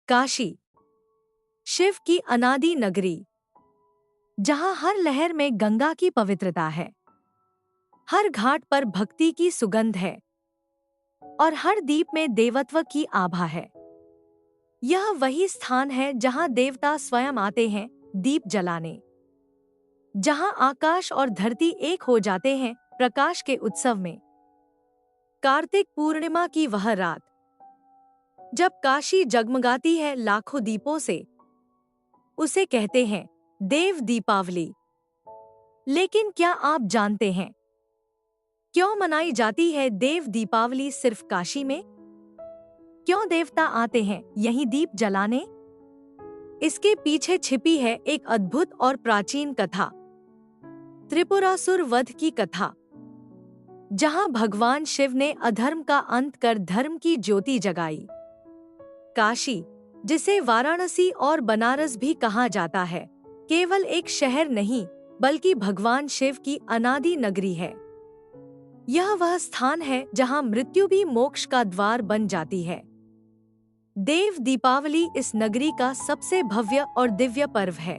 काशी, शिव की अनादि नगरी, जहां हर लहर में गंगा की पवित्रता है, हर घाट पर भक्ति की सुगंध है और हर दीप में देवत्व की आभा है। यह वही स्थान है जहां देवता स्वयं आते हैं दीप जलाने, जहां आकाश और धरती एक हो जाते हैं प्रकाश के उत्सव में। कार्तिक पूर्णिमा की वह रात, जब काशी जगमगाती है लाखों दीपों से, उसे कहते हैं देव दीपावली। लेकिन क्या आप जानते हैं क्यों मनाई जाती है देव दीपावली सिर्फ काशी में? क्यों देवता आते हैं यहीं दीप जलाने? इसके पीछे छिपी है एक अद्भुत और प्राचीन कथा, त्रिपुरासुर वध की कथा, जहां भगवान शिव ने अधर्म का अंत कर धर्म की ज्योति जगाई। काशी, जिसे वाराणसी और बनारस भी कहा जाता है, केवल एक शहर नहीं बल्कि भगवान शिव की अनादि नगरी है। यह वह स्थान है जहां मृत्यु भी मोक्ष का द्वार बन जाती है। देव दीपावली इस नगरी का सबसे भव्य और दिव्य पर्व है।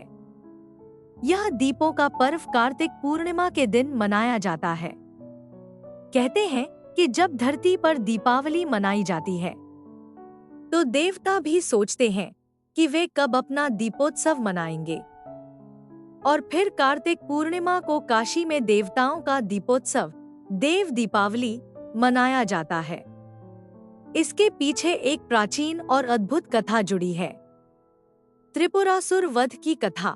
यह दीपों का पर्व कार्तिक पूर्णिमा के दिन मनाया जाता है। कहते हैं कि जब धरती पर दीपावली मनाई जाती है तो देवता भी सोचते हैं कि वे कब अपना दीपोत्सव मनाएंगे। और फिर कार्तिक पूर्णिमा को काशी में देवताओं का दीपोत्सव देव दीपावली मनाया जाता है। इसके पीछे एक प्राचीन और अद्भुत कथा जुड़ी है, त्रिपुरासुर वध की कथा।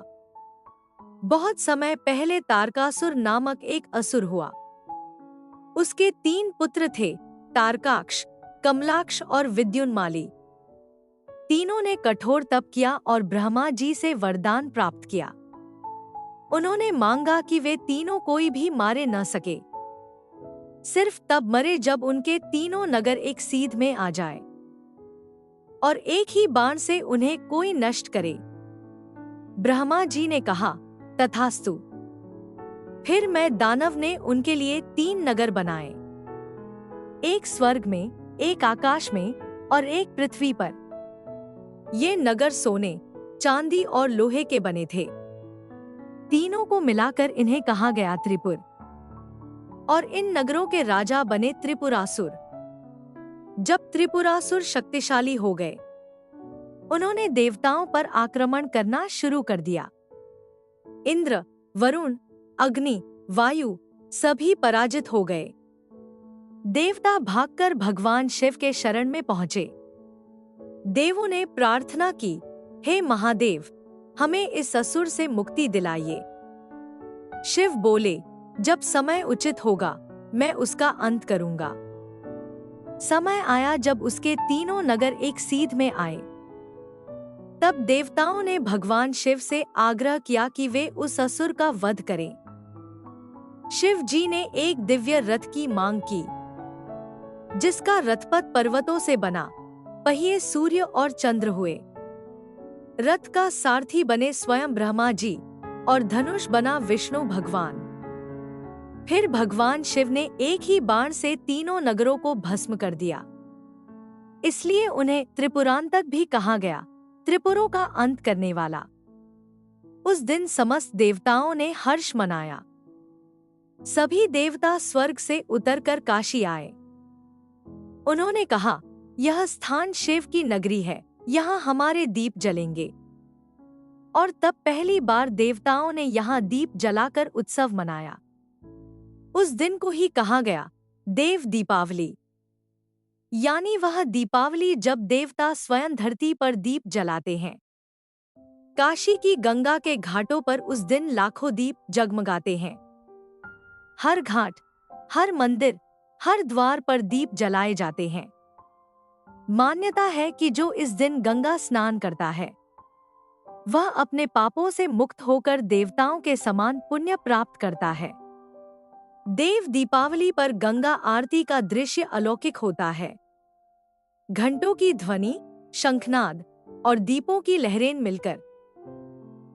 बहुत समय पहले तारकासुर नामक एक असुर हुआ। उसके 3 पुत्र थे, तारकाक्ष, कमलाक्ष और विद्युन्माली। तीनों ने कठोर तप किया और ब्रह्मा जी से वरदान प्राप्त किया। उन्होंने मांगा कि वे तीनों कोई भी मारे न सके, सिर्फ तब मरे जब उनके तीनों नगर एक सीध में आ जाए और एक ही बाण से उन्हें कोई नष्ट करे। ब्रह्मा जी ने कहा, तथास्तु। फिर मैं दानव ने उनके लिए 3 नगर बनाए, एक स्वर्ग में, एक आकाश में और एक पृथ्वी पर। ये नगर सोने, चांदी और लोहे के बने थे। तीनों को मिलाकर इन्हें कहा गया त्रिपुर, और इन नगरों के राजा बने त्रिपुरासुर। जब त्रिपुरासुर शक्तिशाली हो गए, उन्होंने देवताओं पर आक्रमण करना शुरू कर दिया। इंद्र, वरुण, अग्नि, वायु सभी पराजित हो गए। देवता भागकर भगवान शिव के शरण में पहुंचे। देवों ने प्रार्थना की, हे महादेव, हमें इस असुर से मुक्ति दिलाइए। शिव बोले, जब समय उचित होगा मैं उसका अंत करूंगा। समय आया जब उसके तीनों नगर एक सीध में आए। तब देवताओं ने भगवान शिव से आग्रह किया कि वे उस असुर का वध करें। शिव जी ने एक दिव्य रथ की मांग की, जिसका रथपथ पर्वतों से बना, पहिए सूर्य और चंद्र हुए। रथ का सारथी बने स्वयं ब्रह्मा जी और धनुष बना विष्णु भगवान। फिर भगवान शिव ने एक ही बाण से तीनों नगरों को भस्म कर दिया। इसलिए उन्हें त्रिपुरांतक भी कहा गया, त्रिपुरों का अंत करने वाला। उस दिन समस्त देवताओं ने हर्ष मनाया। सभी देवता स्वर्ग से उतरकर काशी आए। उन्होंने कहा, यह स्थान शिव की नगरी है, यहाँ हमारे दीप जलेंगे। और तब पहली बार देवताओं ने यहाँ दीप जलाकर उत्सव मनाया। उस दिन को ही कहा गया देव दीपावली, यानी वह दीपावली जब देवता स्वयं धरती पर दीप जलाते हैं। काशी की गंगा के घाटों पर उस दिन लाखों दीप जगमगाते हैं। हर घाट, हर मंदिर, हर द्वार पर दीप जलाए जाते हैं। मान्यता है कि जो इस दिन गंगा स्नान करता है, वह अपने पापों से मुक्त होकर देवताओं के समान पुण्य प्राप्त करता है। देव दीपावली पर गंगा आरती का दृश्य अलौकिक होता है। घंटों की ध्वनि, शंखनाद और दीपों की लहरें मिलकर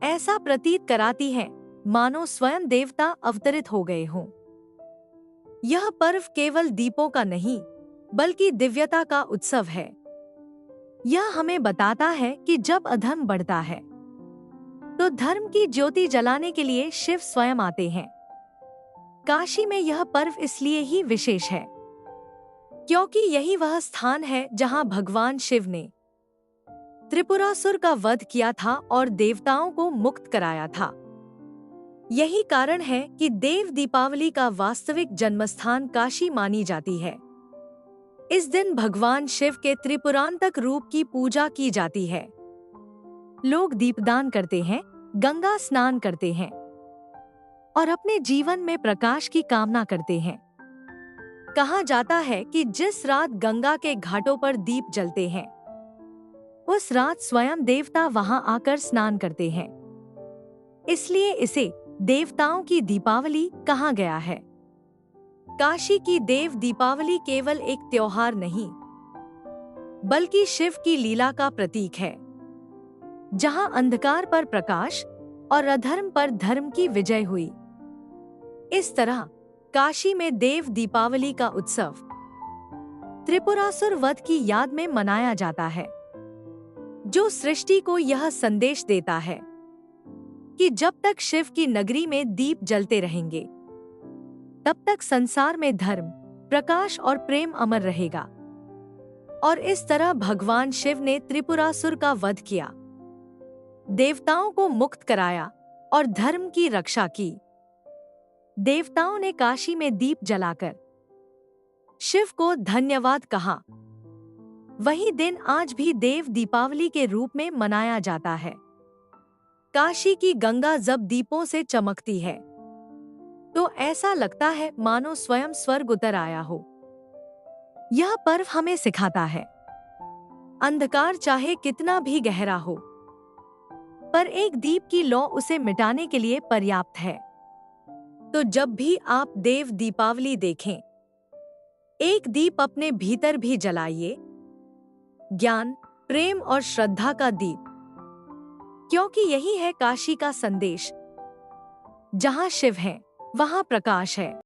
ऐसा प्रतीत कराती हैं मानो स्वयं देवता अवतरित हो गए हों। यह पर्व केवल दीपों का नहीं, बल्कि दिव्यता का उत्सव है। यह हमें बताता है कि जब अधर्म बढ़ता है तो धर्म की ज्योति जलाने के लिए शिव स्वयं आते हैं। काशी में यह पर्व इसलिए ही विशेष है क्योंकि यही वह स्थान है जहां भगवान शिव ने त्रिपुरासुर का वध किया था और देवताओं को मुक्त कराया था। यही कारण है कि देव दीपावली का वास्तविक जन्मस्थान काशी मानी जाती है। इस दिन भगवान शिव के त्रिपुरांतक रूप की पूजा की जाती है। लोग दीपदान करते हैं, गंगा स्नान करते हैं और अपने जीवन में प्रकाश की कामना करते हैं। कहा जाता है कि जिस रात गंगा के घाटों पर दीप जलते हैं, उस रात स्वयं देवता वहां आकर स्नान करते हैं। इसलिए इसे देवताओं की दीपावली कहा गया है। काशी की देव दीपावली केवल एक त्योहार नहीं, बल्कि शिव की लीला का प्रतीक है, जहां अंधकार पर प्रकाश और अधर्म पर धर्म की विजय हुई। इस तरह काशी में देव दीपावली का उत्सव त्रिपुरासुर वध की याद में मनाया जाता है, जो सृष्टि को यह संदेश देता है कि जब तक शिव की नगरी में दीप जलते रहेंगे, तब तक संसार में धर्म, प्रकाश और प्रेम अमर रहेगा। और इस तरह भगवान शिव ने त्रिपुरासुर का वध किया, देवताओं को मुक्त कराया और धर्म की रक्षा की। देवताओं ने काशी में दीप जलाकर शिव को धन्यवाद कहा। वही दिन आज भी देव दीपावली के रूप में मनाया जाता है। काशी की गंगा जब दीपों से चमकती है तो ऐसा लगता है मानो स्वयं स्वर्ग उतर आया हो। यह पर्व हमें सिखाता है, अंधकार चाहे कितना भी गहरा हो, पर एक दीप की लौ उसे मिटाने के लिए पर्याप्त है। तो जब भी आप देव दीपावली देखें, एक दीप अपने भीतर भी जलाइए, ज्ञान, प्रेम और श्रद्धा का दीप, क्योंकि यही है काशी का संदेश। जहां शिव है, वहां प्रकाश है।